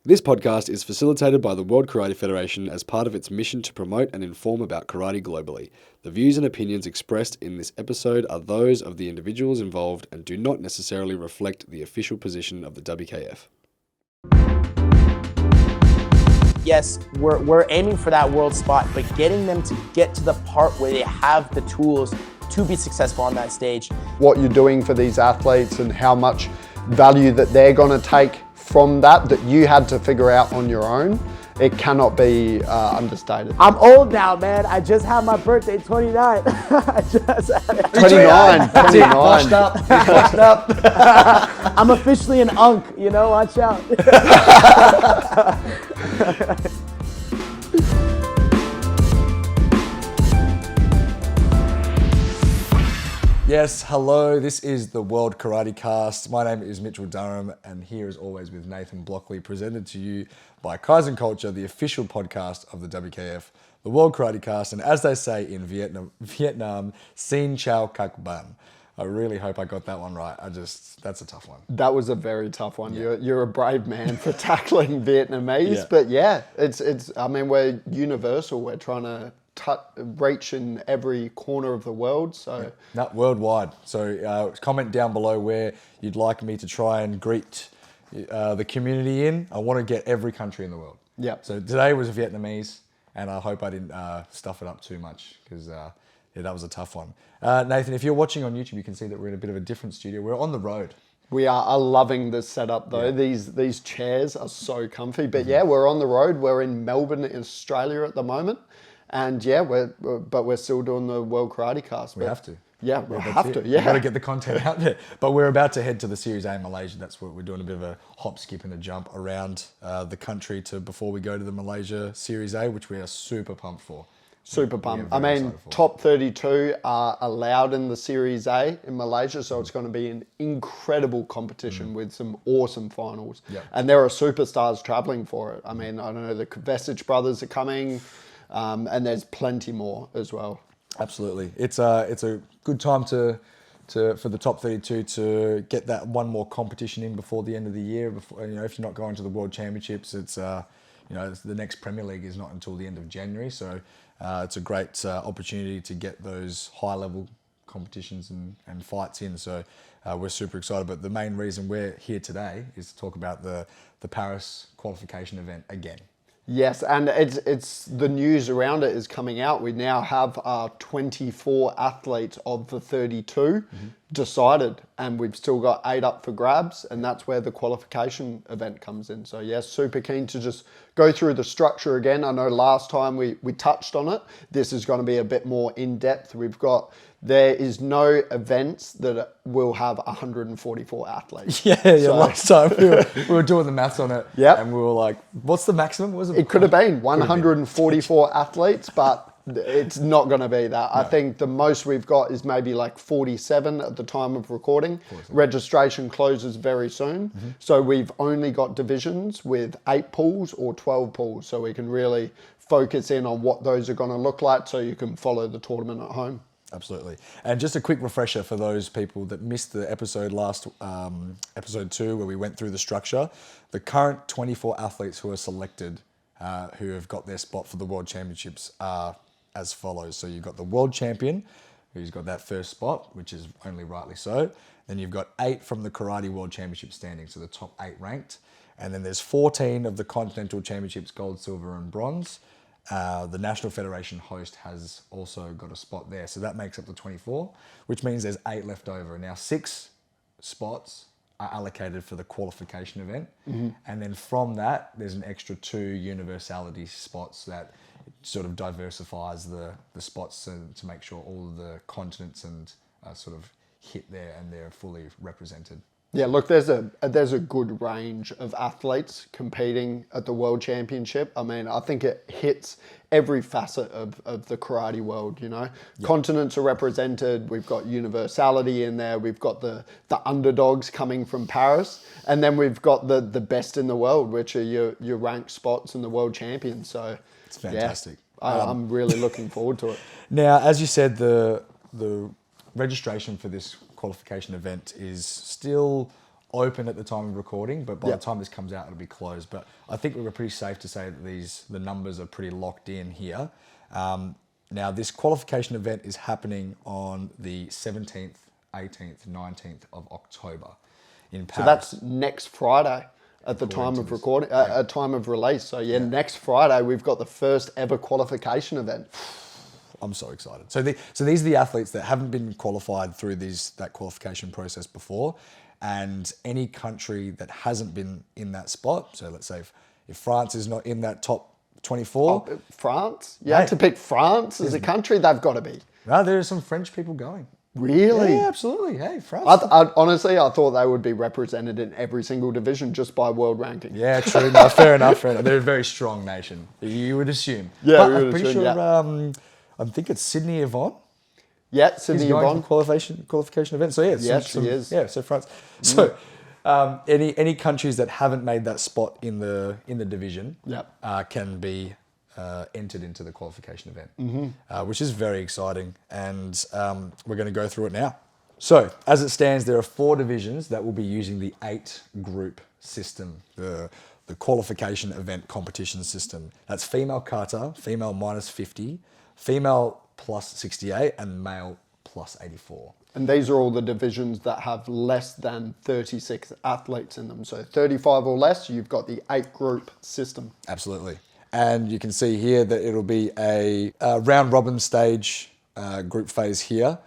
This podcast is facilitated by the World Karate Federation as part of its mission to promote and inform about karate globally. The views and opinions expressed in this episode are those of the individuals involved and do not necessarily reflect the official position of the WKF. Yes, we're aiming for that world spot, but getting them to get to the part where they have the tools to be successful on that stage. What you're doing for these athletes and how much value that they're going to take from that you had to figure out on your own, it cannot be understated. I'm old now, man. I just had my birthday, 29. I just had it. 29. Washed up. I'm officially an unk, watch out. Yes, hello, this is the World Karate Cast. My name is Mitchell Durham, and here as always with Nathan Blockley, presented to you by Kaizen Culture, the official podcast of the WKF, the World Karate Cast, and as they say in Vietnam, Xin Chao Kak Ban. I really hope I got that one right. That's a tough one. That was a very tough one. Yeah. You're a brave man for tackling Vietnamese, Yeah. but yeah, we're universal. We're trying to reach in every corner of the world. So Not worldwide. So comment down below where you'd like me to try and greet the community in. I want to get every country in the world. Yeah. So today was Vietnamese, and I hope I didn't stuff it up too much because that was a tough one. Nathan, if you're watching on YouTube, you can see that we're in a bit of a different studio. We're on the road. we are loving this setup though. Yeah. These chairs are so comfy. But yeah, we're on the road. We're in Melbourne, Australia at the moment. And yeah, we're still doing the World Karate Cast. We have to. Yeah, we That's have it. to. Yeah, We've got to get the content out there. But we're about to head to the Series A in Malaysia. That's what we're doing, a bit of a hop, skip, and a jump around the country before we go to the Malaysia Series A, which we are super pumped for. super Yeah, pumped. very I mean, excited for it. top 32 are allowed in the Series A in Malaysia, so it's going to be an incredible competition with some awesome finals. Yeah. And there are superstars traveling for it. I mean, I don't know, the Vesich brothers are coming, and there's plenty more as well. Absolutely. It's a good time for the top 32 to get that one more competition in before the end of the year. Before, if you're not going to the World Championships, it's the next Premier League is not until the end of January. So it's a great opportunity to get those high level competitions and fights in. So we're super excited. But the main reason we're here today is to talk about the Paris qualification event again. Yes, and it's the news around it is coming out. We now have 24 athletes of the 32 decided, and we've still got 8 up for grabs, and that's where the qualification event comes in. So yes, super keen to just go through the structure again. I know last time we touched on it. This is going to be a bit more in depth. There is no events that will have 144 athletes. Yeah. So- Last time we were doing the maths on it, Yep. and we were like, "What's the maximum?" Was It could have been 144 athletes, but it's not going to be that. I think the most we've got is maybe like 47 at the time of recording. Registration closes very soon. So we've only got divisions with 8 pools or 12 pools. So we can really focus in on what those are going to look like so you can follow the tournament at home. Absolutely. And just a quick refresher for those people that missed the episode episode 2, where we went through the structure. The current 24 athletes who are selected, who have got their spot for the World Championships, are as follows. So you've got the World Champion, who's got that first spot, which is only rightly so. Then you've got 8 from the Karate World Championship standings, so the top 8 ranked. And then there's 14 of the Continental Championships, gold, silver, and bronze. The National Federation host has also got a spot there. So that makes up the 24, which means there's 8 left over. Now 6 spots are allocated for the qualification event. And then from that, there's an extra 2 universality spots that sort of diversifies the spots to make sure all of the continents and sort of hit there and they're fully represented. Yeah, look, there's a good range of athletes competing at the World Championship. I mean, I think it hits every facet of the karate world, Continents are represented. We've got universality in there. We've got the underdogs coming from Paris. And then we've got the best in the world, which are your ranked spots and the world champions. So It's fantastic. Yeah, I'm really looking forward to it. Now, as you said, the registration for this qualification event is still open at the time of recording, but by Yeah. the time this comes out, it'll be closed. But I think we were pretty safe to say that the numbers are pretty locked in here. Now, this qualification event is happening on the 17th, 18th, 19th of October in Paris. So that's next Friday at the time of recording, at time of release. So next Friday we've got the first ever qualification event. I'm so excited. So these are the athletes that haven't been qualified through that qualification process before, and any country that hasn't been in that spot. So let's say if France is not in that top 24. Oh, France? You had to pick France as a country? They've got to be. No, there are some French people going. Really? Yeah, absolutely. Hey, France. Honestly, I thought they would be represented in every single division just by world ranking. Yeah, true. No, fair enough. Fair enough. They're a very strong nation. You would assume. Yeah, but we would I'm pretty assume, sure. I think it's Sydney Yvonne. Yeah, Sydney He's going Yvonne. for the qualification event. So yeah, Yes, she is. Yeah, so France. So any countries that haven't made that spot in the division can be entered into the qualification event, which is very exciting, and we're going to go through it now. So as it stands, there are 4 divisions that will be using the 8-group system, the qualification event competition system. That's female kata, female -50, female +68, and male +84. And these are all the divisions that have less than 36 athletes in them. So 35 or less, you've got the 8-group system. Absolutely. And you can see here that it'll be a round robin stage group phase here.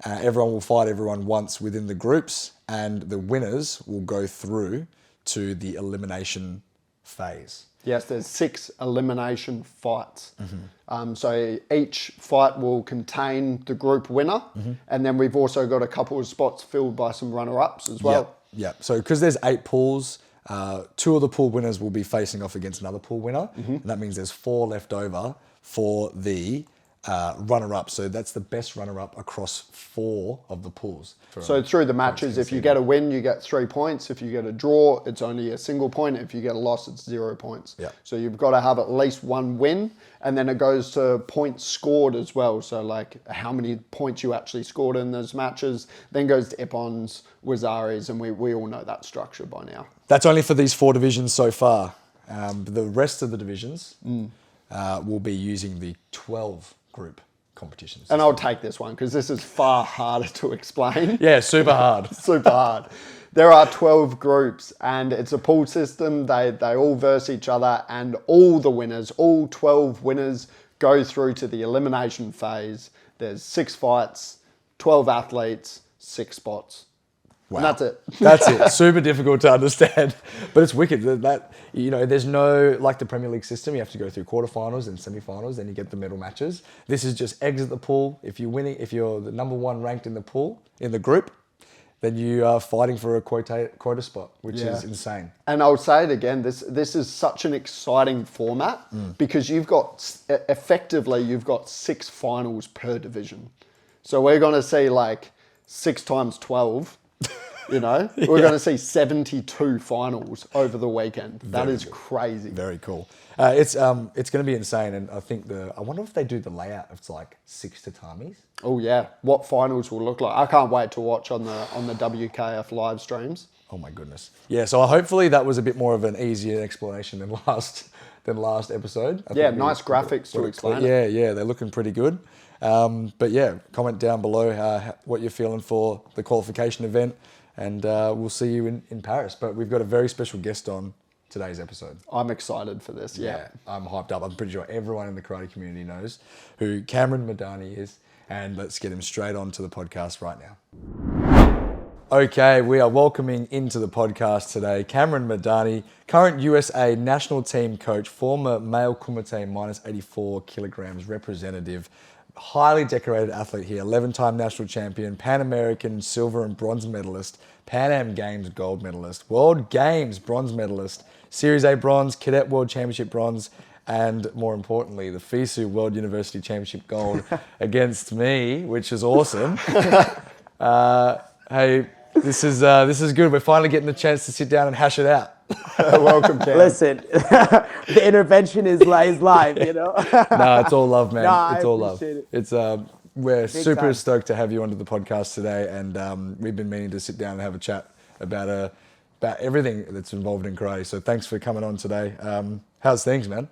Everyone will fight everyone once within the groups, and the winners will go through to the elimination phase. Yes, there's 6 elimination fights. So each fight will contain the group winner, and then we've also got a couple of spots filled by some runner-ups as well. Yeah. So because there's 8 pools, 2 of the pool winners will be facing off against another pool winner, and that means there's 4 left over for the runner-up. So that's the best runner-up across 4 of the pools. So through the matches, if you get a win, you get 3 points. If you get a draw, it's only a single point. If you get a loss, it's 0 points. Yeah. So you've got to have at least 1 win, and then it goes to points scored as well. So like how many points you actually scored in those matches, then goes to Ippons, Wazaris, and we all know that structure by now. That's only for these 4 divisions so far. The rest of the divisions will be using the 12-group competitions. And I'll take this one because this is far harder to explain. Yeah, super hard. Super hard. There are 12 groups and it's a pool system. They all verse each other, and all the winners, all 12 winners, go through to the elimination phase. There's 6 fights, 12 athletes, 6 spots. Wow. And that's it. That's it. Super difficult to understand, but it's wicked. That there's no, like the Premier League system, you have to go through quarterfinals and semi-finals, then you get the medal matches. This is just exit the pool. If you're the number 1 ranked in the pool, in the group, then you are fighting for a quota spot, which is insane. And I'll say it again, this is such an exciting format because you've got 6 finals per division. So we're going to see like 6 times 12. We're going to see 72 finals over the weekend. That is crazy. Very cool. It's going to be insane, and I think I wonder if they do the layout of like 6 tatamis. Oh yeah, what finals will look like. I can't wait to watch on the WKF live streams. Oh my goodness. Yeah, so hopefully that was a bit more of an easier explanation than last episode. Nice graphics to explain it. Yeah, they're looking pretty good. But yeah, comment down below what you're feeling for the qualification event, and we'll see you in Paris. But we've got a very special guest on today's episode. I'm excited for this, yeah. I'm hyped up. I'm pretty sure everyone in the karate community knows who Cameron Madani is, and let's get him straight on to the podcast right now. Okay, we are welcoming into the podcast today Cameron Madani, current USA national team coach, former male kumite minus 84 kilograms representative, highly decorated athlete here, 11-time national champion, Pan American silver and bronze medalist, Pan Am Games gold medalist, World Games bronze medalist, Series A bronze, Cadet World Championship bronze, and more importantly, the FISU World University Championship gold against me, which is awesome. Hey, this is good. We're finally getting the chance to sit down and hash it out. Welcome, Cam. Listen, the intervention is live, No, it's all love, man. Nah, it's I all love. appreciate it. It's we're super time. stoked to have you onto the podcast today, and we've been meaning to sit down and have a chat about about everything that's involved in karate. So thanks for coming on today. How's things, man?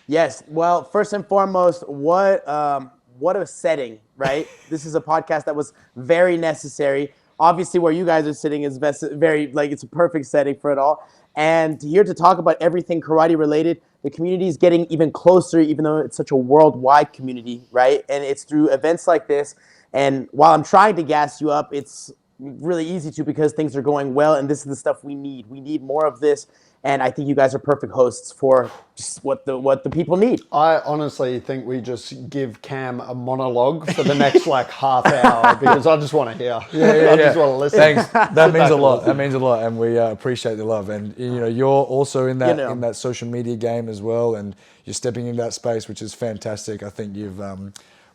Yes. Well, first and foremost, what a setting, right? This is a podcast that was very necessary. Obviously, where you guys are sitting is it's a perfect setting for it all. And here to talk about everything karate related. The community is getting even closer, even though it's such a worldwide community, right? And it's through events like this. And while I'm trying to gas you up, it's really easy to because things are going well, and this is the stuff we need. We need more of this. And I think you guys are perfect hosts for just what the people need. I honestly think we just give Cam a monologue for the next half hour because I just want to hear. I just want to listen. Thanks. That means a lot. That means a lot, and we appreciate the love. And you're also in that in that social media game as well, and you're stepping into that space, which is fantastic. I think you've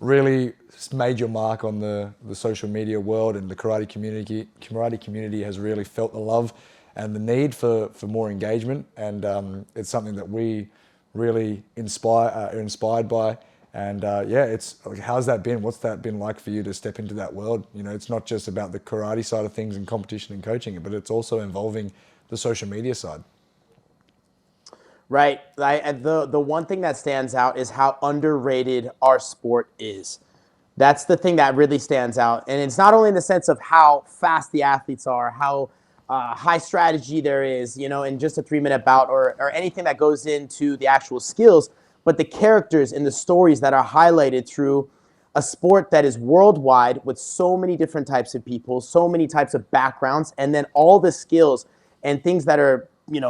really made your mark on the social media world, and the karate community. Karate community has really felt the love and the need for more engagement, and it's something that we really are inspired by. And it's how's that been? What's that been like for you to step into that world? It's not just about the karate side of things and competition and coaching, but it's also involving the social media side. Right. The one thing that stands out is how underrated our sport is. That's the thing that really stands out. And it's not only in the sense of how fast the athletes are, how high strategy there is, in just a 3-minute bout or anything that goes into the actual skills, but the characters and the stories that are highlighted through a sport that is worldwide with so many different types of people, so many types of backgrounds, and then all the skills and things that are,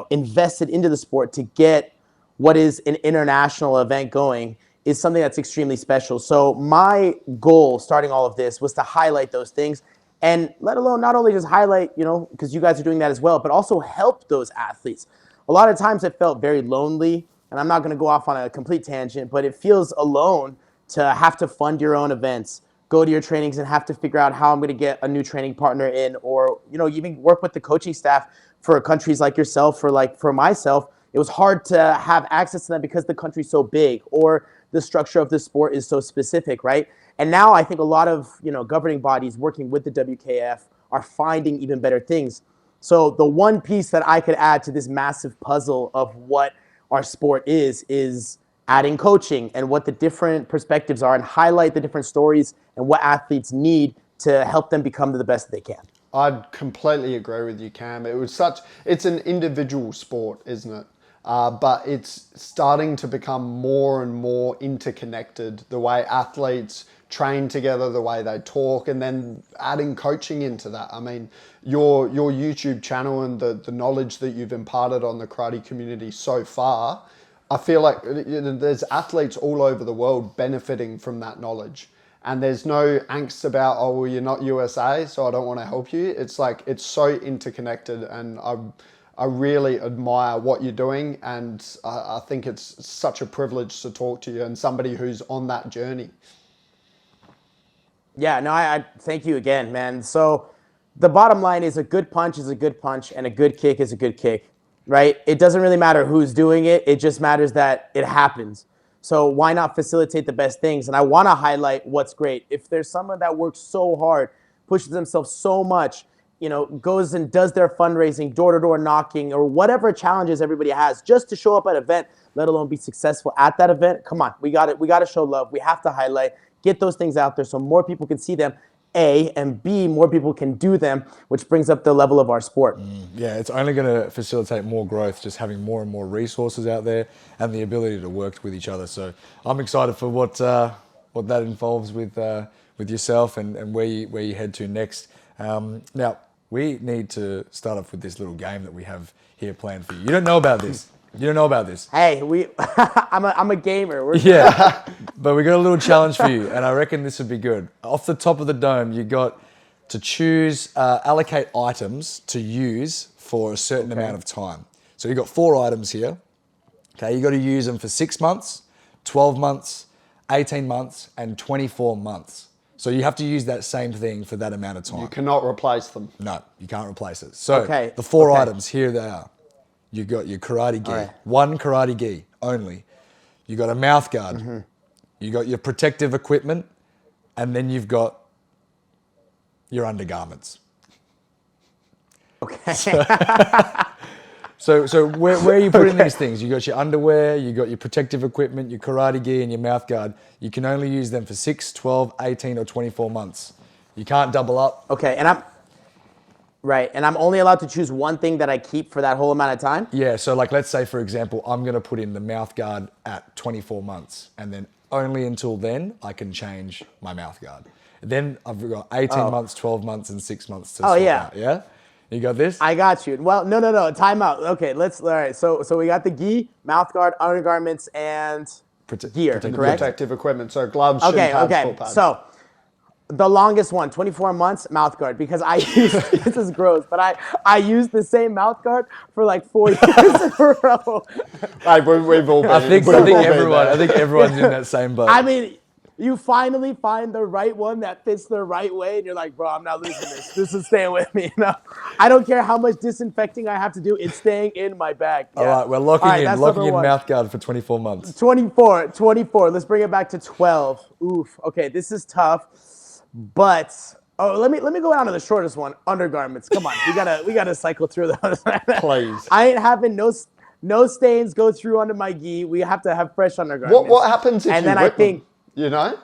invested into the sport to get what is an international event going is something that's extremely special. So my goal starting all of this was to highlight those things. And let alone not only just highlight, because you guys are doing that as well, but also help those athletes. A lot of times it felt very lonely, and I'm not going to go off on a complete tangent, but it feels alone to have to fund your own events, go to your trainings and have to figure out how I'm going to get a new training partner in, or, even work with the coaching staff for countries like yourself, for myself. It was hard to have access to them because the country's so big or the structure of the sport is so specific, right? And now I think a lot of governing bodies working with the WKF are finding even better things. So the one piece that I could add to this massive puzzle of what our sport is adding coaching and what the different perspectives are and highlight the different stories and what athletes need to help them become the best that they can. I'd completely agree with you, Cam. It's an individual sport, isn't it? But it's starting to become more and more interconnected, the way athletes train together, the way they talk, and then adding coaching into that. I mean, your YouTube channel and the knowledge that you've imparted on the karate community so far, I feel like there's athletes all over the world benefiting from that knowledge. And there's no angst about, oh, well, you're not USA, so I don't want to help you. It's it's so interconnected, and I really admire what you're doing, and I think it's such a privilege to talk to you and somebody who's on that journey. Yeah, no, I thank you again, man. So the bottom line is a good punch is a good punch and a good kick is a good kick, right? It doesn't really matter who's doing it. It just matters that it happens. So why not facilitate the best things? And I want to highlight what's great. If there's someone that works so hard, pushes themselves so much, goes and does their fundraising, door-to-door knocking, or whatever challenges everybody has just to show up at an event, let alone be successful at that event. Come on, we got it. We got to show love. We have to highlight, get those things out there so more people can see them, A, and B, more people can do them, which brings up the level of our sport. Yeah, it's only going to facilitate more growth, just having more and more resources out there and the ability to work with each other. So I'm excited for what that involves with yourself and where you head to next. Now, we need to start off with this little game that we have here planned for you. You don't know about this. Hey, I'm a gamer. Yeah, but we got a little challenge for you, and I reckon this would be good. Off the top of the dome, you got to choose, allocate items to use for a certain amount of time. So you got 4 items here. Okay, you got to use them for 6 months, 12 months, 18 months, and 24 months. So you have to use that same thing for that amount of time. You cannot replace them. No, you can't replace it. So the 4 items, here they are. You got your karate gi, right. 1 karate gi only. You got a mouth guard. You got your protective equipment, and then you've got your undergarments. Okay. So where are you putting these things? You got your underwear, you got your protective equipment, your karate gear, and your mouth guard. You can only use them for 6, 12, 18, or 24 months. You can't double up. Okay, and I'm only allowed to choose one thing that I keep for that whole amount of time? Yeah, so like let's say, for example, I'm going to put in the mouth guard at 24 months, and then only until then I can change my mouth guard. Then I've got 18 months, 12 months, and 6 months to swap yeah. out. Yeah? You got this? I got you. Well, no. Time out. Okay, all right. So we got the gi, mouth guard, undergarments, and gear, correct? Protective equipment, so gloves, shin pads, full pads. So the longest one, 24 months, mouth guard, because I use, this is gross, but I used the same mouth guard for like 4 years in a row. Like, we've all been. I think everyone's in that same boat. I mean, you finally find the right one that fits the right way, and you're like, bro, I'm not losing this. This is staying with me. You know? I don't care how much disinfecting I have to do. It's staying in my bag. Yeah. All right, we're locking in mouth guard for 24 months. 24. Let's bring it back to 12. Oof. Okay, this is tough, but let me go down to the shortest one. Undergarments. Come on, we gotta cycle through those. Please. I ain't having no stains go through under my gi. We have to have fresh undergarments. What happens if and you then rip I think. them? You know,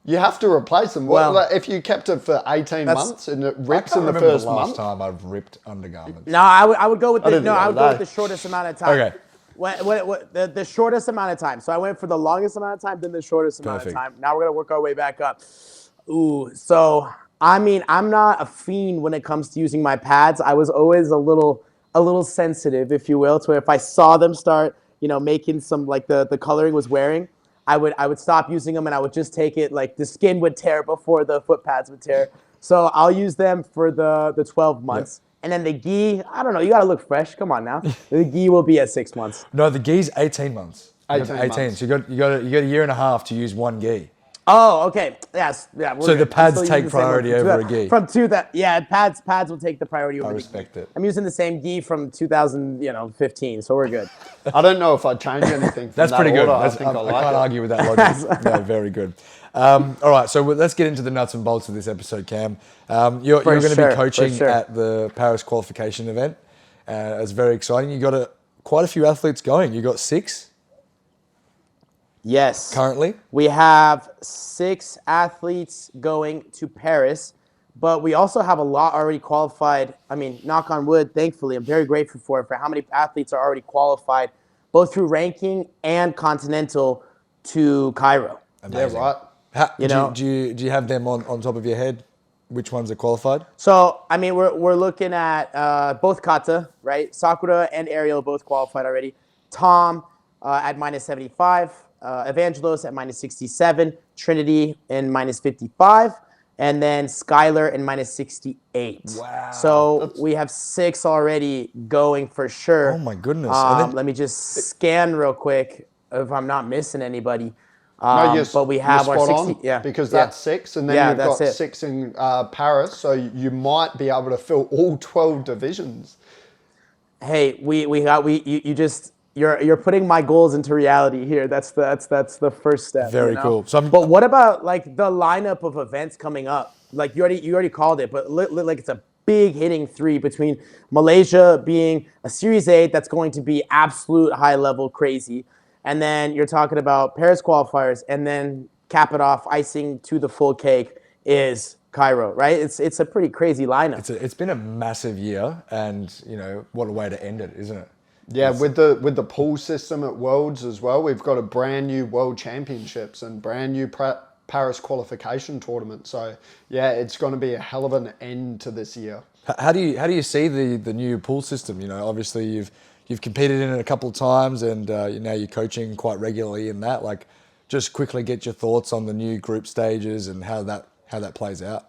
you have to replace them. Well, like, if you kept it for 18 months and it rips in the first month. Last time I've ripped undergarments. No, I would go with the the shortest amount of time. Okay. The shortest amount of time. So I went for the longest amount of time, then the shortest amount of time. Now we're gonna work our way back up. Ooh, so I mean, I'm not a fiend when it comes to using my pads. I was always a little sensitive, if you will, to where if I saw them start, making some like the coloring was wearing, I would stop using them and I would just take it, like the skin would tear before the foot pads would tear. So I'll use them for the 12 months. Yep. And then the gi, I don't know, you got to look fresh. Come on now. The gi will be at 6 months. No, the gi's 18 months. 18 months. So you got a year and a half to use one gi. Oh, okay. Yes. Yeah. So the pads take priority over a gi. Pads will take the priority over. I respect it. I'm using the same gi from 2015, so we're good. I don't know if I'd change anything. That's that pretty good. I can't argue with that logic. No, very good. All right, so let's get into the nuts and bolts of this episode, Cam. You're going to be coaching at the Paris qualification event. It's very exciting. You got quite a few athletes going. You got 6. Yes. Currently? We have 6 athletes going to Paris, but we also have a lot already qualified. I mean, knock on wood, thankfully, I'm very grateful for how many athletes are already qualified, both through ranking and continental to Cairo. Amazing. Yeah, right. Do you have them on top of your head? Which ones are qualified? So, I mean, we're looking at both kata, right? Sakura and Ariel both qualified already. Tom at -75. Evangelos at -67, Trinity in -55, and then Skylar in -68. Wow. So we have 6 already going for sure. Oh my goodness. Let me just scan real quick if I'm not missing anybody. But we have our 60. Because that's 6, and then you've got 6 in Paris, so you might be able to fill all 12 divisions. Hey, You're putting my goals into reality here. That's the first step. Very cool. But what about like the lineup of events coming up? Like you already called it, but like it's a big hitting 3 between Malaysia being a Series 8 that's going to be absolute high level crazy, and then you're talking about Paris qualifiers, and then cap it off, icing to the full cake is Cairo, right? It's a pretty crazy lineup. It's been a massive year, and what a way to end it, isn't it? Yeah, with the pool system at Worlds as well, we've got a brand new World Championships and brand new Paris Qualification Tournament. So yeah, it's going to be a hell of an end to this year. How do you see the new pool system? Obviously you've competed in it a couple of times, and now you're coaching quite regularly in that. Like, just quickly get your thoughts on the new group stages and how that plays out.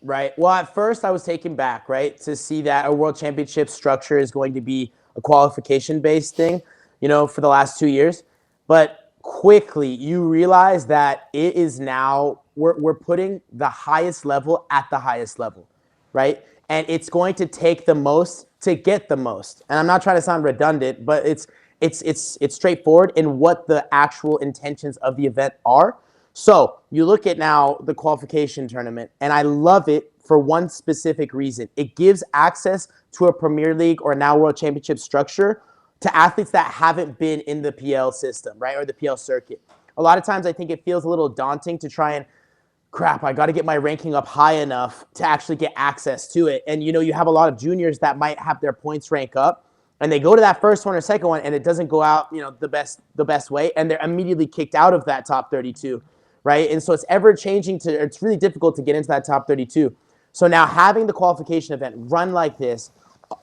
Right. Well, at first I was taken back, right, to see that a World Championship structure is going to be a qualification-based thing, for the last 2 years. But quickly you realize that it is now, we're putting the highest level at the highest level, right? And it's going to take the most to get the most. And I'm not trying to sound redundant, but it's straightforward in what the actual intentions of the event are. So you look at now the qualification tournament, and I love it for one specific reason. It gives access to a Premier League or now World Championship structure to athletes that haven't been in the PL system, right, or the PL circuit. A lot of times I think it feels a little daunting to try and crap, I got to get my ranking up high enough to actually get access to it. And, you have a lot of juniors that might have their points rank up and they go to that first one or second one and it doesn't go out, the best way. And they're immediately kicked out of that top 32, right? And so it's ever changing it's really difficult to get into that top 32. So now having the qualification event run like this,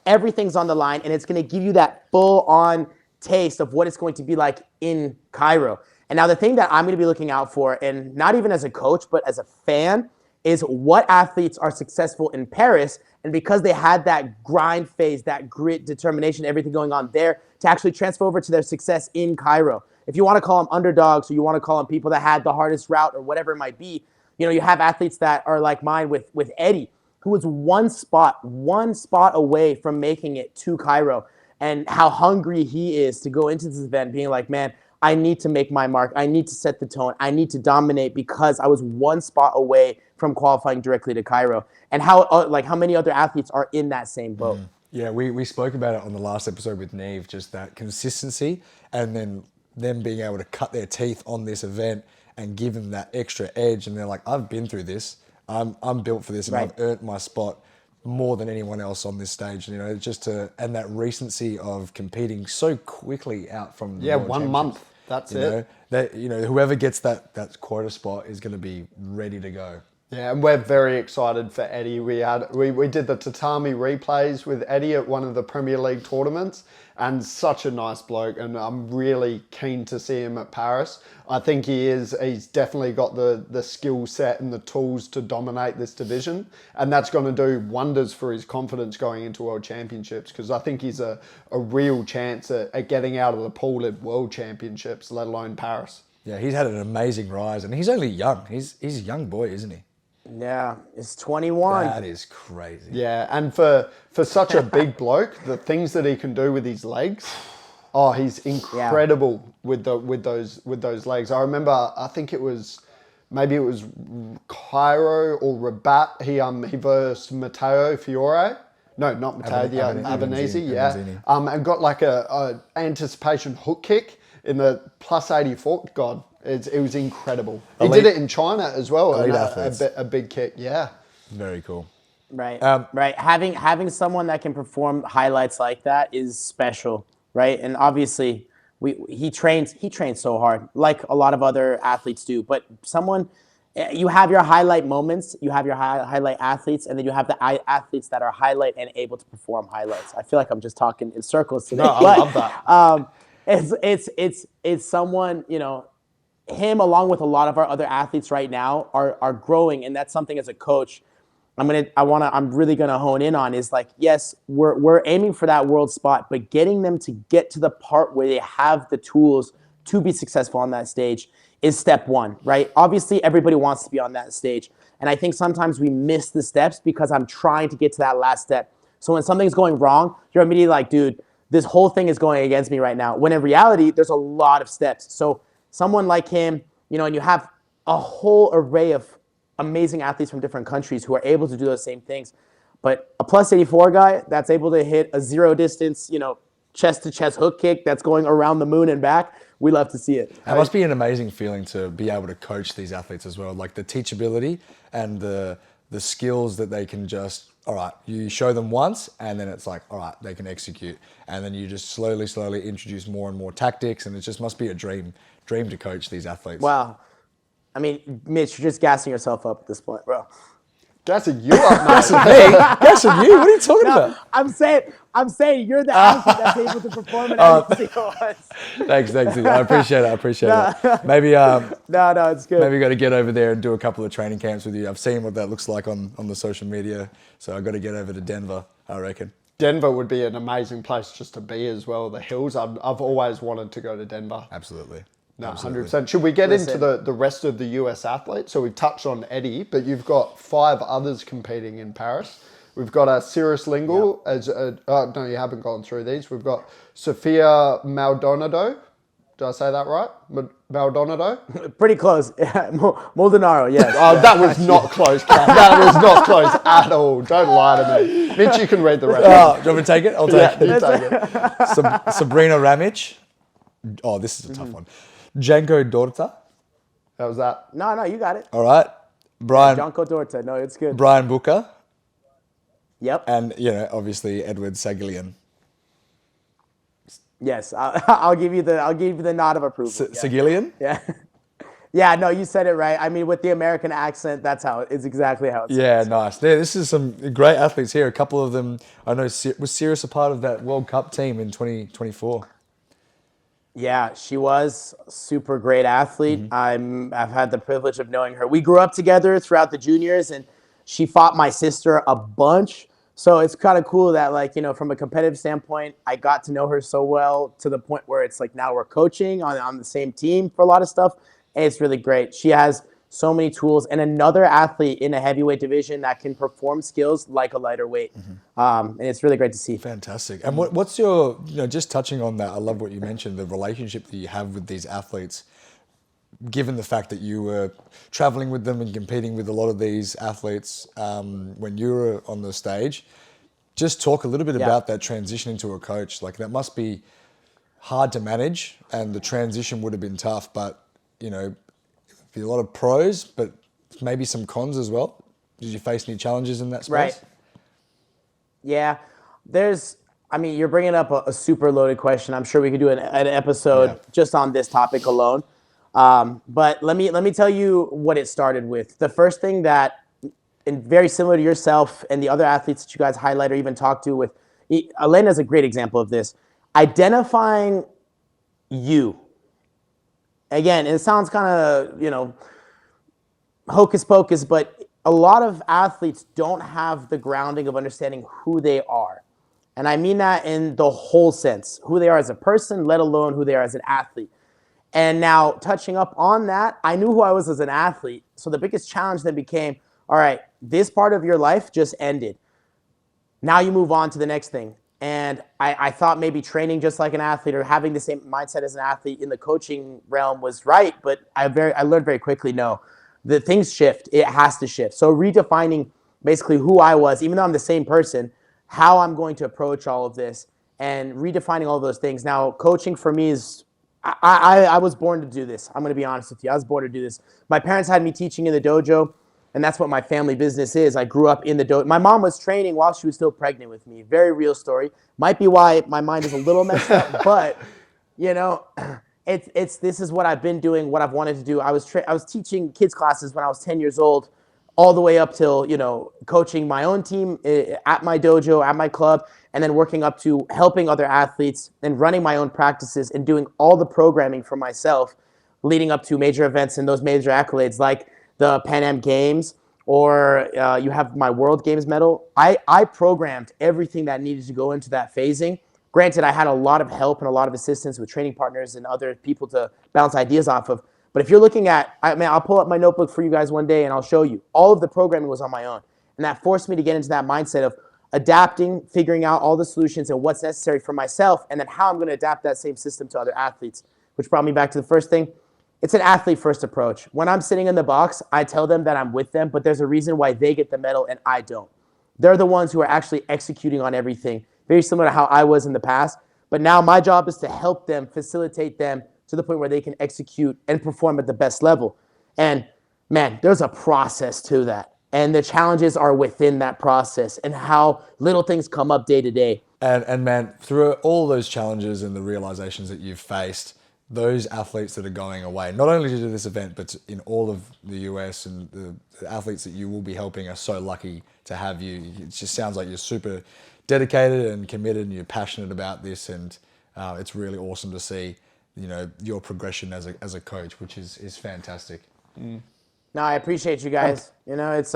everything's on the line and it's going to give you that full on taste of what it's going to be like in Cairo. And now the thing that I'm going to be looking out for, and not even as a coach, but as a fan, is what athletes are successful in Paris. And because they had that grind phase, that grit, determination, everything going on there, to actually transfer over to their success in Cairo. If you want to call them underdogs or you want to call them people that had the hardest route or whatever it might be, you have athletes that are like mine with Eddie, who was one spot away from making it to Cairo. And how hungry he is to go into this event being like, man, I need to make my mark. I need to set the tone. I need to dominate because I was one spot away from qualifying directly to Cairo. And how many other athletes are in that same boat? Yeah, we spoke about it on the last episode with Neve, just that consistency and then them being able to cut their teeth on this event and give them that extra edge. And they're like, I've been through this. I'm built for this and Right. I've earned my spot more than anyone else on this stage. And that recency of competing so quickly out from the World 1 Championships. month. That's it. Whoever gets that quota spot is going to be ready to go. Yeah, and we're very excited for Eddie. We did the tatami replays with Eddie at one of the Premier League tournaments, and such a nice bloke. And I'm really keen to see him at Paris. I think he's definitely got the skill set and the tools to dominate this division, and that's going to do wonders for his confidence going into World Championships. Because I think he's a real chance at getting out of the pool at World Championships, let alone Paris. Yeah, he's had an amazing rise, and he's only young. He's a young boy, isn't he? Yeah, it's 21. That is crazy. Yeah, and for such a big bloke, the things that he can do with his legs, he's incredible with those legs. I remember, I think it was Cairo or Rabat. He versed Matteo Fiore. No, not Matteo, the Albanese, yeah. And got like a anticipation hook kick in the plus 84. God, it was incredible. He did it in China as well. A big kick, yeah. Very cool. Right, right. Having someone that can perform highlights like that is special, right? And obviously, he trains so hard, like a lot of other athletes do. But you have your highlight moments, you have your highlight athletes, and then you have the athletes that are highlight and able to perform highlights. I feel like I'm just talking in circles today. No, I love that. It's someone, him along with a lot of our other athletes right now are growing, and that's something as a coach I'm really gonna hone in on is like, yes, we're aiming for that world spot, but getting them to get to the part where they have the tools to be successful on that stage is step one, right? Obviously, everybody wants to be on that stage, and I think sometimes we miss the steps because I'm trying to get to that last step. So when something's going wrong, you're immediately like, dude, this whole thing is going against me right now. When in reality, there's a lot of steps. So someone like him, and you have a whole array of amazing athletes from different countries who are able to do those same things. But a plus 84 guy that's able to hit a zero distance, chest to chest hook kick that's going around the moon and back, we love to see it. It must be an amazing feeling to be able to coach these athletes as well, like the teachability and the skills that they can just, all right, you show them once and then it's like, all right, they can execute. And then you just slowly introduce more and more tactics, and it just must be a dream to coach these athletes. Wow. I mean, Mitch, you're just gassing yourself up at this point, bro. Gassing you up, Gassing me? Gassing you? What are you talking about? I'm saying you're the athlete that's able to perform in every single one. Thanks. I appreciate it. Maybe No, it's good. Maybe got to get over there and do a couple of training camps with you. I've seen what that looks like on the social media, so I've got to get over to Denver, I reckon. Denver would be an amazing place just to be as well. The hills. I've always wanted to go to Denver. Absolutely. No, 100%. Should we get into the rest of the US athletes? So we've touched on Eddie, but you've got 5 others competing in Paris. We've got Cirrus Lingle no, you haven't gone through these. We've got Sofia Maldonado, Did I say that right? Maldonado? Pretty close. Molinaro, yes. Oh, that was not close, Cam. That was not close at all. Don't lie to me. Mitch, you can read the rest. Oh, do you want me to take it? I'll take You it. take it. Sabrina Ramic. Oh, this is a tough one. Janko Dorta. How was that? No, you got it. All right. Brian Janko Dorta. No, it's good. Brian Booker. Yep. And, obviously Edward Sagilian. Yes, I'll give you the nod of approval. Yeah. Sagilian? Yeah. Yeah, no, you said it right. I mean, with the American accent, that's how it's exactly how it sounds. Yeah, nice. Yeah, this is some great athletes here. A couple of them, I know, was Sirius a part of that World Cup team in 2024? Yeah, she was a super great athlete. I've had the privilege of knowing her. We grew up together throughout the juniors, and she fought my sister a bunch. So it's kind of cool that, from a competitive standpoint, I got to know her so well to the point where it's like now we're coaching on the same team for a lot of stuff. And it's really great. She has so many tools, and another athlete in a heavyweight division that can perform skills like a lighter weight. And it's really great to see. Fantastic. And what's your, just touching on that, I love what you mentioned, the relationship that you have with these athletes, given the fact that you were traveling with them and competing with a lot of these athletes when you were on the stage. Just talk a little bit about that transition into a coach. Like, that must be hard to manage, and the transition would have been tough, but, be a lot of pros, but maybe some cons as well. Did you face any challenges in that space? Right. Yeah. You're bringing up a super loaded question. I'm sure we could do an episode just on this topic alone. But let me tell you what it started with. The first thing that, and very similar to yourself and the other athletes that you guys highlight or even talk to with, Elena's a great example of this. Identifying you. Again, it sounds kind of, hocus pocus, but a lot of athletes don't have the grounding of understanding who they are. And I mean that in the whole sense, who they are as a person, let alone who they are as an athlete. And now, touching up on that, I knew who I was as an athlete. So the biggest challenge then became, all right, this part of your life just ended. Now you move on to the next thing. And I thought maybe training just like an athlete or having the same mindset as an athlete in the coaching realm was right, but I learned very quickly, no, the things shift. It has to shift. So redefining basically who I was, even though I'm the same person, how I'm going to approach all of this and redefining all those things. Now, coaching for me is, I was born to do this. I'm going to be honest with you. I was born to do this. My parents had me teaching in the dojo, and that's what my family business is. I grew up in the dojo. My mom was training while she was still pregnant with me. Very real story. Might be why my mind is a little messed up, but this is what I've been doing, what I've wanted to do. I was teaching kids classes when I was 10 years old, all the way up till, coaching my own team at my dojo, at my club, and then working up to helping other athletes and running my own practices and doing all the programming for myself, leading up to major events and those major accolades like the Pan Am Games, or you have my World Games medal. I programmed everything that needed to go into that phasing. Granted, I had a lot of help and a lot of assistance with training partners and other people to bounce ideas off of. But if you're looking at, I'll pull up my notebook for you guys one day and I'll show you. All of the programming was on my own. And that forced me to get into that mindset of adapting, figuring out all the solutions and what's necessary for myself, and then how I'm going to adapt that same system to other athletes, which brought me back to the first thing. It's an athlete-first approach. When I'm sitting in the box, I tell them that I'm with them, but there's a reason why they get the medal and I don't. They're the ones who are actually executing on everything, very similar to how I was in the past. But now my job is to help them, facilitate them to the point where they can execute and perform at the best level. And man, there's a process to that. And the challenges are within that process and how little things come up day to day. And man, through all those challenges and the realizations that you've faced, those athletes that are going away, not only to do this event, but in all of the US, and the athletes that you will be helping are so lucky to have you. It just sounds like you're super dedicated and committed and you're passionate about this. And it's really awesome to see, your progression as a coach, which is fantastic. No, I appreciate you guys. It's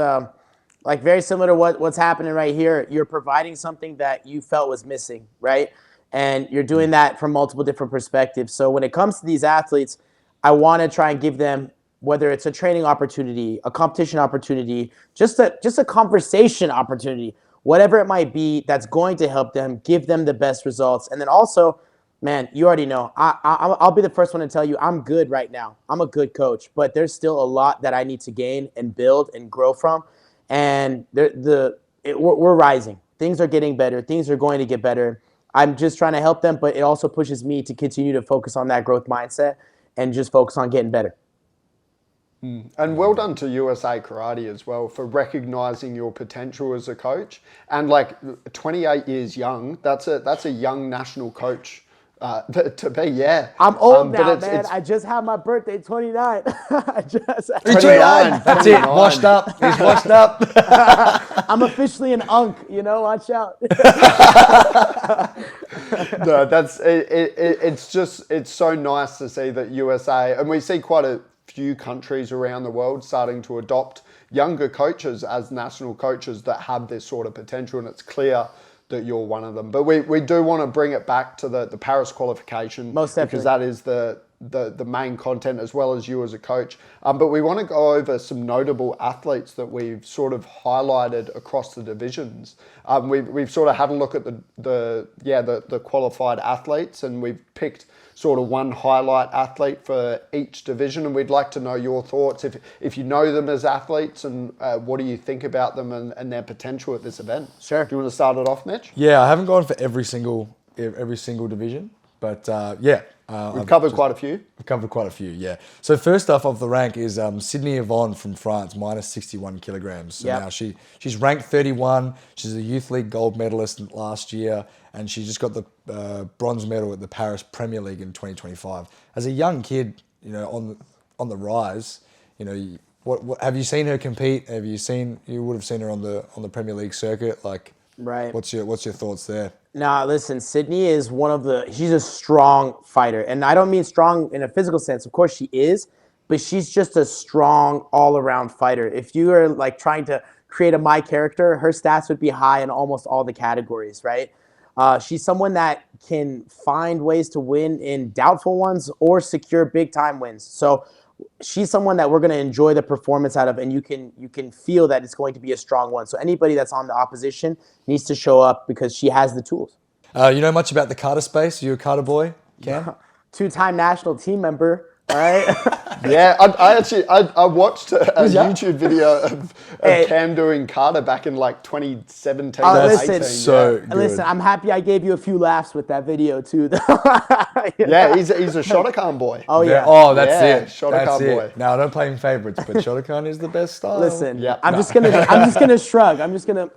like very similar to what's happening right here. You're providing something that you felt was missing, right? And you're doing that from multiple different perspectives. So when it comes to these athletes, I want to try and give them, whether it's a training opportunity, a competition opportunity, just a conversation opportunity, whatever it might be that's going to help them, give them the best results. And then also Man, you already know. I'll be the first one to tell you I'm good right now. I'm a good coach, but there's still a lot that I need to gain and build and grow from. And we're rising. Things are getting better. Things are going to get better. I'm just trying to help them, but it also pushes me to continue to focus on that growth mindset and just focus on getting better. And well done to USA Karate as well for recognizing your potential as a coach. And like 28 years young, that's a young national coach to be. Yeah, I'm old but now, man. I just had my birthday, 29. I just, 29. That's it. Washed up. He's washed up. I'm officially an unk, watch out. No, it's so nice to see that USA, and we see quite a few countries around the world starting to adopt younger coaches as national coaches that have this sort of potential, and it's clear that you're one of them. But we do want to bring it back to the Paris qualification. Most definitely. Because that is the main content as well as you as a coach. But we want to go over some notable athletes that we've sort of highlighted across the divisions. We've sort of had a look at the qualified athletes, and we've picked sort of one highlight athlete for each division, and we'd like to know your thoughts if you know them as athletes, and what do you think about them and their potential at this event. Sure. Do you want to start it off, Mitch? Yeah, I haven't gone for every single division, but We've covered quite a few. We've covered quite a few, yeah. So first off the rank is Sydney Yvonne from France, minus 61 kilograms. So Yep. now she's ranked 31. She's a youth league gold medalist last year, and she just got the bronze medal at the Paris Premier League in 2025. As a young kid, on the rise, what have you seen her compete? You would have seen her on the Premier League circuit. Like, Right. What's your thoughts there? Nah, listen, Sydney is she's a strong fighter. And I don't mean strong in a physical sense. Of course she is, but she's just a strong all-around fighter. If you are like trying to create a my character, her stats would be high in almost all the categories, right? She's someone that can find ways to win in doubtful ones or secure big-time wins. So she's someone that we're going to enjoy the performance out of, and you can feel that it's going to be a strong one. So anybody that's on the opposition needs to show up because she has the tools. You know much about the kata space? You a kata boy, Cam? Two-time national team member, all right? Yeah, I watched a YouTube video of Cam doing kata back in like 2017 or 18. So good. Listen, I'm happy I gave you a few laughs with that video too. Yeah, he's a Shotokan boy. Oh yeah. Oh, that's Yeah, it. Shotokan That's boy. it. Now I don't play in favorites, but Shotokan is the best style. Listen, Yeah. I'm just gonna shrug. I'm just gonna,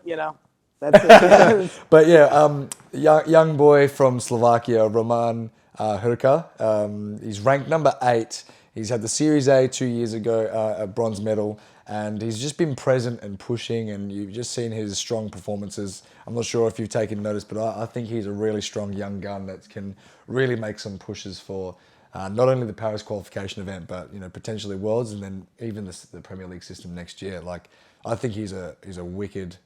that's it. But yeah, young boy from Slovakia, Roman Hrka. He's ranked number 8. He's had the Series A 2 years ago, a bronze medal, and he's just been present and pushing, and you've just seen his strong performances. I'm not sure if you've taken notice, but I think he's a really strong young gun that can really make some pushes for not only the Paris qualification event, but potentially Worlds, and then even the Premier League system next year. Like, I think he's a wicked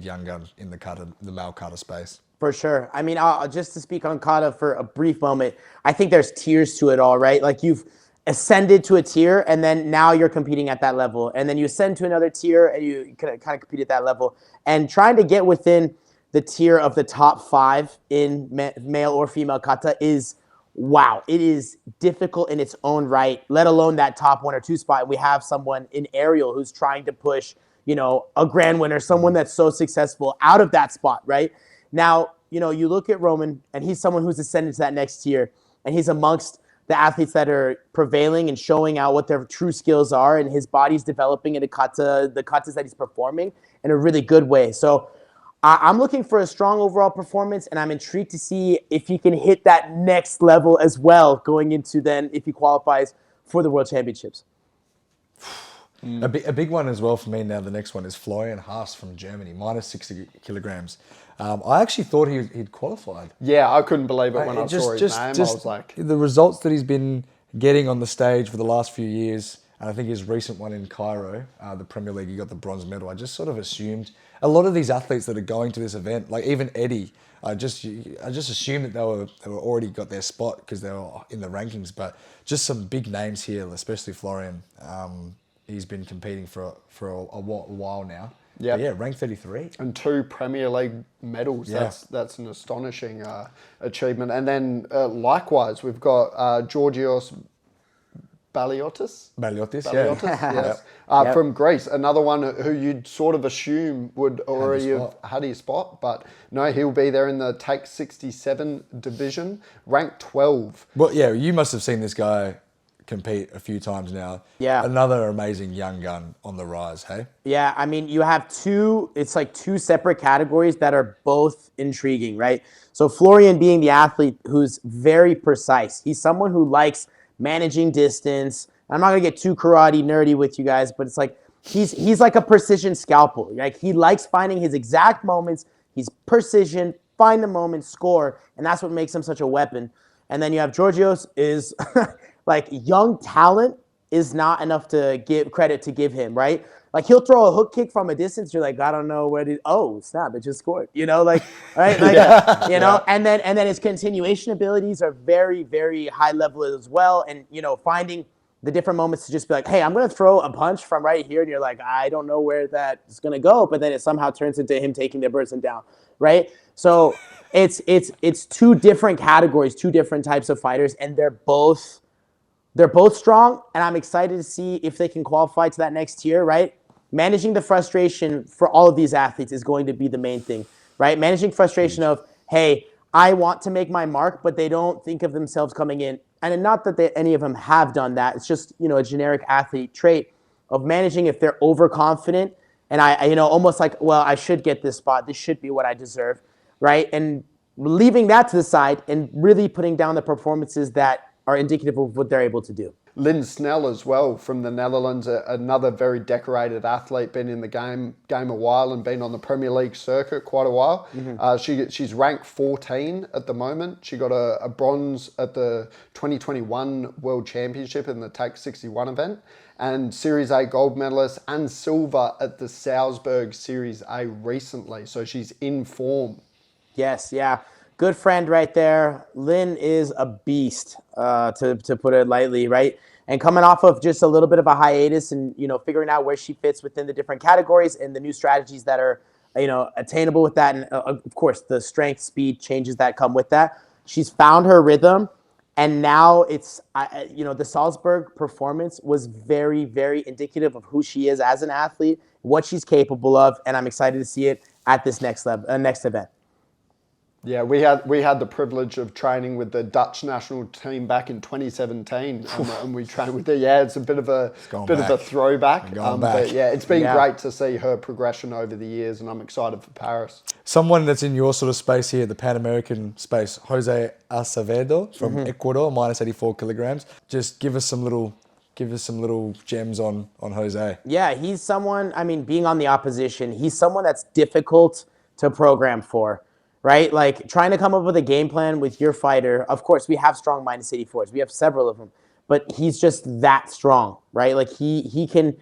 young gun in the male kata space. For sure. I mean, just to speak on kata for a brief moment, I think there's tiers to it all, right? Like you've ascended to a tier, and then now you're competing at that level, and then you ascend to another tier, and you kind of compete at that level, and trying to get within the tier of the top 5 in male or female kata is wow. It is difficult in its own right, let alone that top 1 or 2 spot. We have someone in Ariel who's trying to push, a grand winner, someone that's so successful out of that spot, right? Now, you look at Roman, and he's someone who's ascended to that next tier, and he's amongst the athletes that are prevailing and showing out what their true skills are, and his body's developing in the katas that he's performing in a really good way. So I'm looking for a strong overall performance, and I'm intrigued to see if he can hit that next level as well, going into then if he qualifies for the World Championships. A big one as well for me now, the next one is Florian Haas from Germany, minus 60 kilograms. I actually thought he'd qualified. Yeah, I couldn't believe it when I saw his name. I was like, the results that he's been getting on the stage for the last few years, and I think his recent one in Cairo, the Premier League, he got the bronze medal. I just sort of assumed a lot of these athletes that are going to this event, like even Eddie, I just assumed that they were already got their spot because they were in the rankings. But just some big names here, especially Florian. He's been competing for a while now, Yep. But yeah, ranked 33. And 2 Premier League medals. Yeah. That's an astonishing achievement. And then likewise, we've got Georgios Baliotis. Baliotis, Baliotis, yeah. yes. Yep. From Greece, another one who you'd sort of assume would already have had his spot, but no, he'll be there in the Take 67 division, ranked 12. Well, yeah, you must have seen this guy compete a few times now. Yeah. Another amazing young gun on the rise, hey? Yeah, I mean, you have it's like two separate categories that are both intriguing, right? So Florian being the athlete who's very precise. He's someone who likes managing distance. I'm not gonna get too karate nerdy with you guys, but it's like he's like a precision scalpel. Like he likes finding his exact moments. He's precision, find the moment, score, and that's what makes him such a weapon. And then you have Georgios is like young talent is not enough to give credit to give him, right? Like he'll throw a hook kick from a distance. You're like, I don't know where oh, snap, it just scored. You know, like, right? Like, you know, and then his continuation abilities are very, very high level as well. And, you know, finding the different moments to just be like, hey, I'm going to throw a punch from right here. And you're like, I don't know where that is going to go. But then it somehow turns into him taking the person down, right? So it's two different categories, two different types of fighters. And they're both strong. And I'm excited to see if they can qualify to that next tier, right? Managing the frustration for all of these athletes is going to be the main thing, right? Managing frustration of, hey, I want to make my mark, but they don't think of themselves coming in. And not that any of them have done that. It's just, you know, a generic athlete trait of managing if they're overconfident and I you know, almost like, well, I should get this spot. This should be what I deserve, right? And leaving that to the side and really putting down the performances that are indicative of what they're able to do. Lynn Snell as well from the Netherlands, another very decorated athlete, been in the game a while and been on the Premier League circuit quite a while. She's ranked 14 at the moment. She got a bronze at the 2021 World Championship in the Take 61 event and Series A gold medalist and silver at the Salzburg Series A recently. So she's in form. Yes, yeah. Good friend right there. Lynn is a beast, to put it lightly, right? And coming off of just a little bit of a hiatus and, you know, figuring out where she fits within the different categories and the new strategies that are, you know, attainable with that. And, of course, the strength, speed changes that come with that. She's found her rhythm. And now it's, you know, the Salzburg performance was very, very indicative of who she is as an athlete, what she's capable of. And I'm excited to see it at this next event. Yeah, we had the privilege of training with the Dutch national team back in 2017, and we trained with her. Yeah, it's a bit of a throwback. But yeah, it's been great to see her progression over the years, and I'm excited for Paris. Someone that's in your sort of space here, the Pan American space, Jose Acevedo from Ecuador, minus 84 kilograms. Just give us some little gems on Jose. Yeah, he's someone. I mean, being on the opposition, he's someone that's difficult to program for. Right? Like trying to come up with a game plan with your fighter. Of course, we have strong minus 84s. We have several of them, but he's just that strong, right? Like he can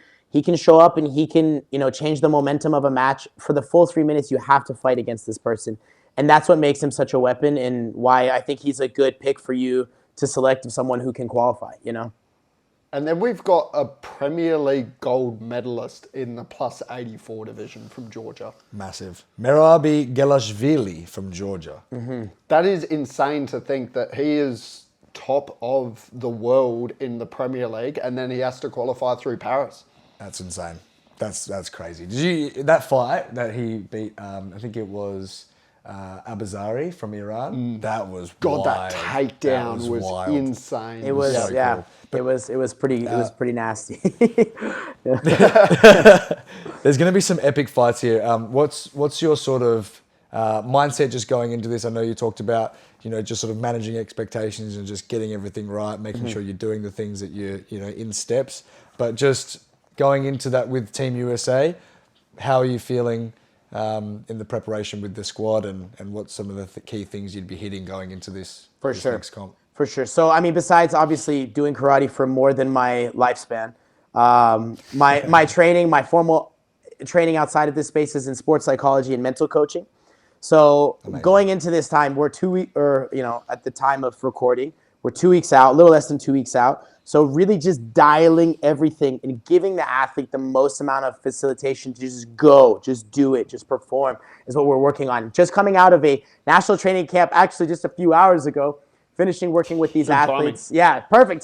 show up and he can, you know, change the momentum of a match. For the full 3 minutes, you have to fight against this person. And that's what makes him such a weapon and why I think he's a good pick for you to select of someone who can qualify, you know? And then we've got a Premier League gold medalist in the plus 84 division from Georgia. Massive. Merabi Gelashvili from Georgia. That is insane to think that he is top of the world in the Premier League and then he has to qualify through Paris. That's insane. That's crazy. Did you, that fight that he beat, I think it was Abazari from Iran, that was wild. That takedown was wild. Insane. It was, So yeah. cool. It was pretty nasty. There's going to be some epic fights here. What's your sort of mindset just going into this? I know you talked about, you know, just sort of managing expectations and just getting everything right, making sure you're doing the things that you're, you know, in steps. But just going into that with Team USA, how are you feeling in the preparation with the squad and what's some of the key things you'd be hitting going into this next comp? For sure. So, I mean, besides obviously doing karate for more than my lifespan, my training, my formal training outside of this space is in sports psychology and mental coaching. So going into this time, we're 2 weeks, or, you know, at the time of recording, We're 2 weeks out, a little less than 2 weeks out. So really just dialing everything and giving the athlete the most amount of facilitation to just go, just do it, just perform is what we're working on. Just coming out of a national training camp, actually just a few hours ago, finishing working with these athletes. timing. Yeah, perfect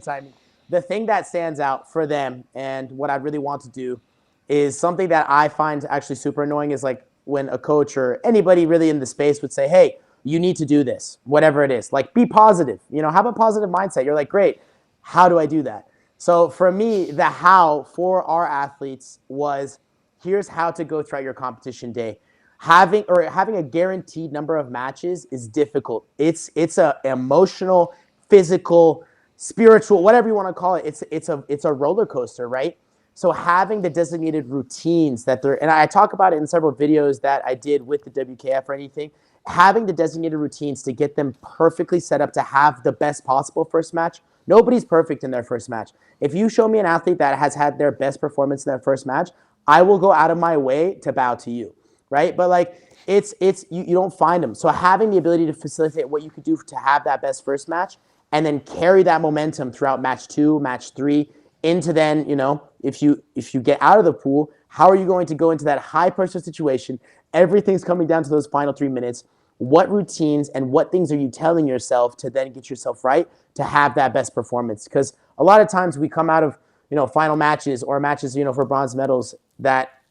timing. The thing that stands out for them and what I really want to do is something that I find actually super annoying is like when a coach or anybody really in the space would say, hey, you need to do this, whatever it is. Like, be positive, have a positive mindset. You're like, great, how do I do that? So for me, the how for our athletes was, here's how to go throughout your competition day. Having a guaranteed number of matches is difficult. It's a emotional, physical, spiritual, whatever you want to call it. It's a roller coaster, right? So having the designated routines and I talk about it in several videos that I did with the WKF or anything, having the designated routines to get them perfectly set up to have the best possible first match. Nobody's perfect in their first match. If you show me an athlete that has had their best performance in their first match, I will go out of my way to bow to you, right? But like, you don't find them. So having the ability to facilitate what you could do to have that best first match and then carry that momentum throughout match 2, match 3, into then, if you get out of the pool, how are you going to go into that high pressure situation? Everything's coming down to those final 3 minutes. What routines and what things are you telling yourself to then get yourself right to have that best performance? Because a lot of times we come out of, final matches or matches, for bronze medals that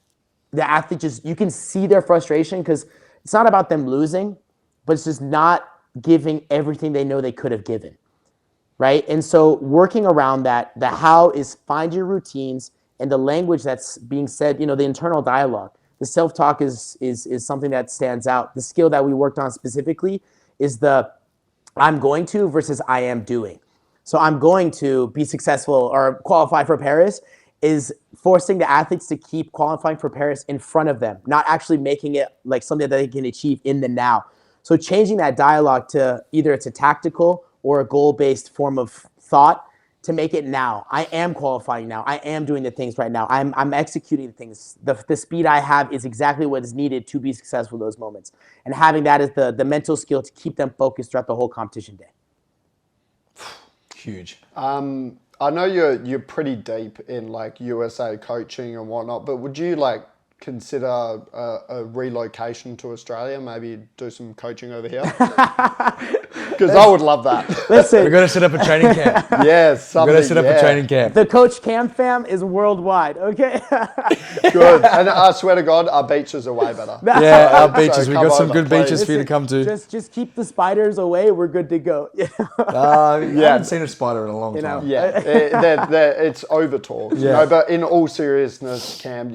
the athlete you can see their frustration because it's not about them losing, but it's just not giving everything they know they could have given. Right? And so working around that, the how is find your routines and the language that's being said, the internal dialogue. The self-talk is something that stands out. The skill that we worked on specifically is the I'm going to versus I am doing. So I'm going to be successful or qualify for Paris is forcing the athletes to keep qualifying for Paris in front of them, not actually making it like something that they can achieve in the now. So changing that dialogue to either it's a tactical or a goal-based form of thought to make it now. I am qualifying now. I am doing the things right now. I'm executing the things. The speed I have is exactly what is needed to be successful in those moments. And having that as the mental skill to keep them focused throughout the whole competition day. Huge. I know you're pretty deep in like USA coaching and whatnot, but would you like consider a relocation to Australia? Maybe do some coaching over here? Because I would love that. Listen, We're going to set up a training camp. Yes, We're going to set up a training camp. The Coach Cam fam is worldwide, okay? Good. And I swear to God, our beaches are way better. Yeah, our beaches. So We've got some come good over, beaches for you to come to. Just keep the spiders away. We're good to go. I haven't seen a spider in a long time. Yeah, it's over talk. Yeah. No, but in all seriousness, Cam,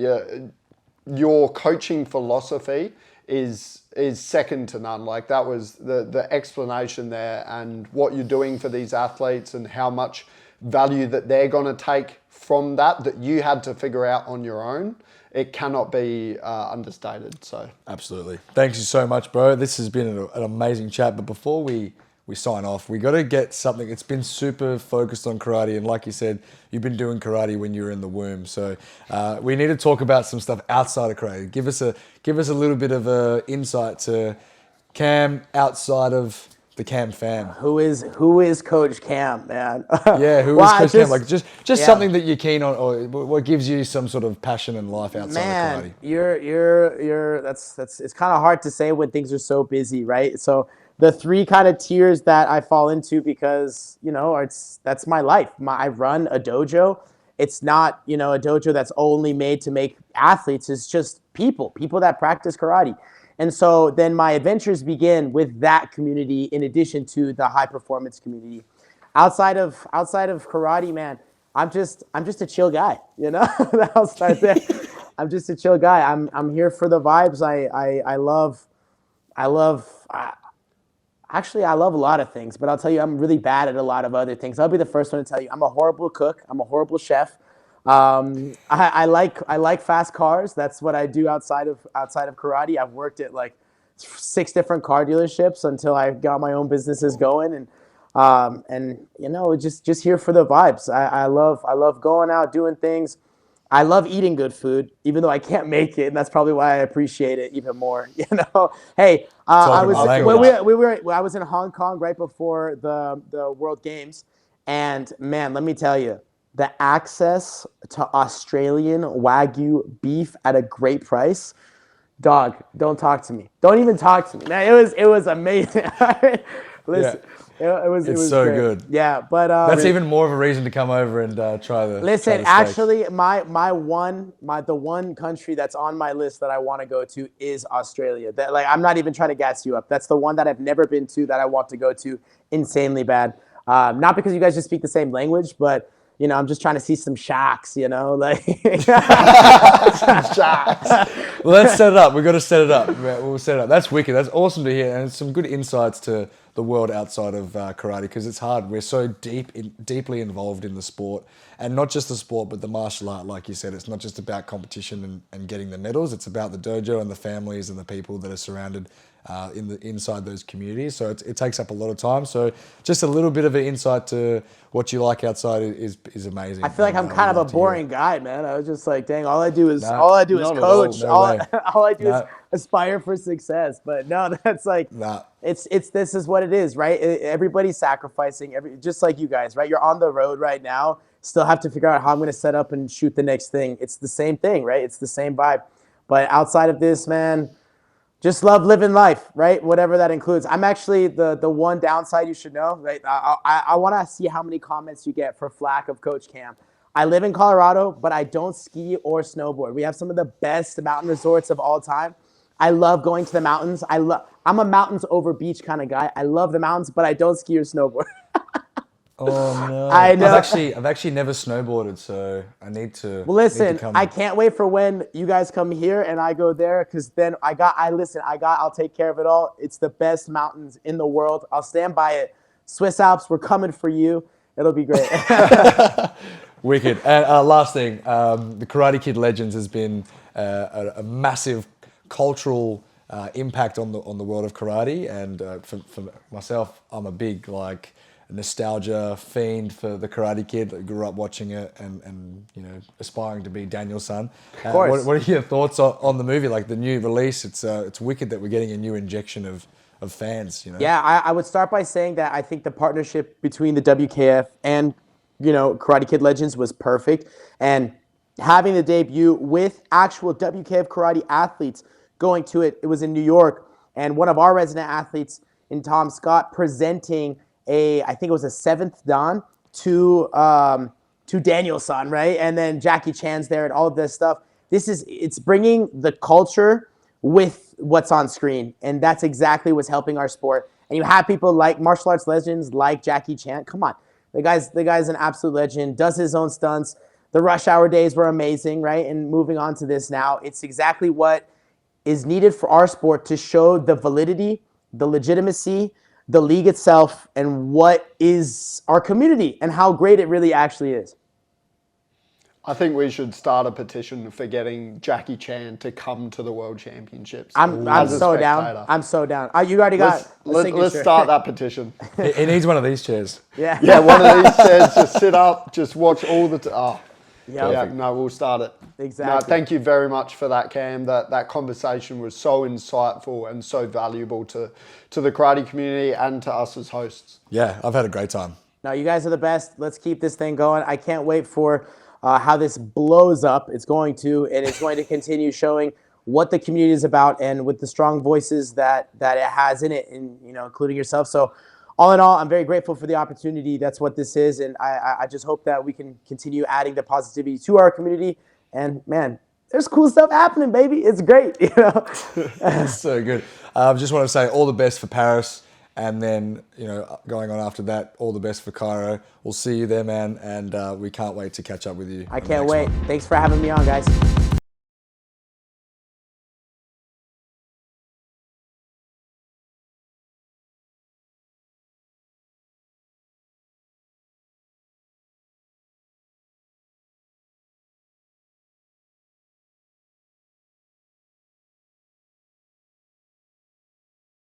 your coaching philosophy is second to none. Like that was the explanation there and what you're doing for these athletes and how much value that they're going to take from that you had to figure out on your own. It cannot be understated. So Absolutely. Thanks you so much, bro. This has been an amazing chat. But before we sign off, we got to get something. It's been super focused on karate, and like you said, you've been doing karate when you were in the womb. So we need to talk about some stuff outside of karate. Give us a little bit of a insight to Cam outside of the Cam fam. Who is Coach Cam, man? Yeah, who is Coach Cam? Like just something that you're keen on, or what gives you some sort of passion in life outside of karate. You're that's it's kind of hard to say when things are so busy, right? So the 3 kind of tiers that I fall into because, that's my life. I run a dojo. It's not, a dojo that's only made to make athletes. It's just people that practice karate. And so then my adventures begin with that community in addition to the high performance community. Outside of karate, man, I'm just a chill guy, I'll start there. I'm just a chill guy. I'm here for the vibes. I love a lot of things, but I'll tell you, I'm really bad at a lot of other things. I'll be the first one to tell you, I'm a horrible cook. I'm a horrible chef. I like fast cars. That's what I do outside of karate. I've worked at like 6 different car dealerships until I got my own businesses going, and just here for the vibes. I love going out doing things. I love eating good food, even though I can't make it, and that's probably why I appreciate it even more. You know, hey, I was my when language. I was in Hong Kong right before the World Games, and man, let me tell you, the access to Australian Wagyu beef at a great price. Dog, don't talk to me. Don't even talk to me. Man, it was amazing. Listen, it It's was so great. good. Yeah, but That's even more of a reason to come over and try the listen, steaks. actually, the one country that's on my list that I want to go to is Australia. That, like, I'm not even trying to gas you up. That's the one that I've never been to that I want to go to insanely bad. Not because you guys just speak the same language, but you know, I'm just trying to see some sharks. You know, like Well, let's set it up. We've got to set it up. We'll set it up. That's wicked. That's awesome to hear, and it's some good insights to the world outside of karate, because it's hard. We're so deeply involved in the sport, and not just the sport, but the martial art. Like you said, it's not just about competition and getting the medals. It's about the dojo and the families and the people that are surrounded inside those communities. So it takes up a lot of time. So just a little bit of an insight to what you like outside is amazing. I feel like I'm kind of a boring guy, man. I was just like, dang, all I do is not at all. coach. No way. All I do is No. aspire for success. But no, that's like, Nah. it's this is what it is, right? Everybody's sacrificing, just like you guys, right? You're on the road right now. Still have to figure out how I'm going to set up and shoot the next thing. It's the same thing, right? It's the same vibe. But outside of this, man, just love living life, right? Whatever that includes. I'm actually the one downside you should know, right? I want to see how many comments you get for flack of Coach Cam. I live in Colorado, but I don't ski or snowboard. We have some of the best mountain resorts of all time. I love going to the mountains. I'm a mountains over beach kind of guy. I love the mountains, but I don't ski or snowboard. Oh no! I know. I've actually never snowboarded, so I need to. Well, listen, need to come. I can't wait for when you guys come here and I go there, because then I'll take care of it all. It's the best mountains in the world. I'll stand by it. Swiss Alps, we're coming for you. It'll be great. Wicked. And last thing, the Karate Kid Legends has been a massive cultural impact on the world of karate, and for myself, I'm a big nostalgia fiend for the Karate Kid. I grew up watching it and you know, aspiring to be Daniel's son. Of course. What are your thoughts on the movie? Like the new release, it's wicked that we're getting a new injection of fans. You know. Yeah, I would start by saying that I think the partnership between the WKF and, you know, Karate Kid Legends was perfect. And having the debut with actual WKF karate athletes going to it, it was in New York, and one of our resident athletes in Tom Scott presenting I think it was a 7th Dan to Daniel's son, right? And then Jackie Chan's there and all of this stuff. It's bringing the culture with what's on screen, and that's exactly what's helping our sport. And you have people like martial arts legends like Jackie Chan. Come on, the guy's an absolute legend. Does his own stunts. The Rush Hour days were amazing, right? And moving on to this now, it's exactly what is needed for our sport to show the validity, the legitimacy, the league itself, and what is our community and how great it really actually is. I think we should start a petition for getting Jackie Chan to come to the World Championships. I'm as a so down. spectator. I'm so down. You already got Let's a signature. start that petition. He needs one of these chairs. Yeah. Yeah, one of these chairs, just sit up, just watch all the Yeah. no, we'll start it. Exactly. No, thank you very much for that, Cam. That conversation was so insightful and so valuable to the karate community and to us as hosts. Yeah, I've had a great time. No, you guys are the best. Let's keep this thing going. I can't wait for how this blows up. It's going to, and it's going to continue showing what the community is about, and with the strong voices that it has in it, and you know, including yourself. So, all in all, I'm very grateful for the opportunity. That's what this is, and I just hope that we can continue adding the positivity to our community. And man, there's cool stuff happening, baby. It's great, you know. That's so good. I just want to say all the best for Paris, and then, you know, going on after that, all the best for Cairo. We'll see you there, man, and we can't wait to catch up with you. I can't wait. Thanks for having me on, guys.